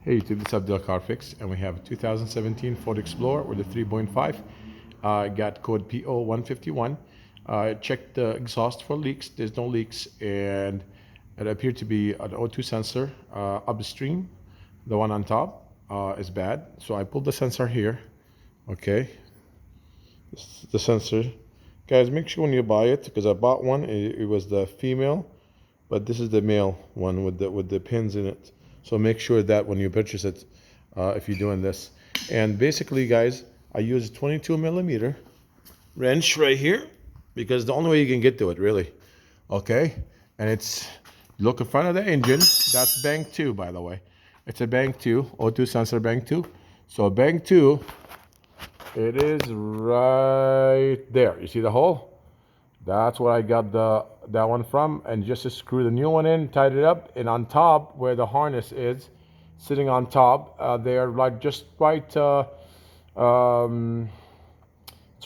Hey YouTube, this is Abdul Carfix, and we have a 2017 Ford Explorer with a 3.5. Got code PO151. Checked the exhaust for leaks. There's no leaks, and it appeared to be an O2 sensor. Upstream, the one on top, is bad. So I pulled the sensor here. Okay, this is the sensor. Guys, make sure when you buy it, because I bought one, it was the female, but this is the male one with the pins in it. So make sure that when you purchase it, if you're doing this. And basically, guys, I use 22 millimeter wrench right here because the only way you can get to it, really. Okay, and it's look in front of the engine. That's bank 2, by the way. It's a bank 2, O2 sensor bank 2. So bank 2, it is right there. You see the hole? That's where I got that one from, and just to screw the new one in, tied it up, and on top where the harness is, sitting on top, they're like just right. It's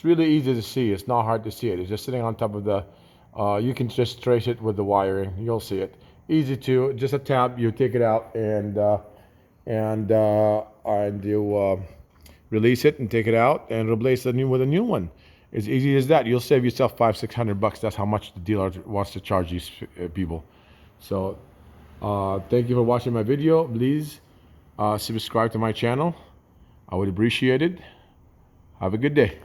really easy to see. It's not hard to see it. It's just sitting on top of the. You can just trace it with the wiring. You'll see it. Easy to just a tap. You take it out and you release it and take it out and replace the new with a new one. As easy as that. You'll save yourself $500-600. That's how much the dealer wants to charge these people. So thank you for watching my video. Please subscribe to my channel. I would appreciate it. Have a good day.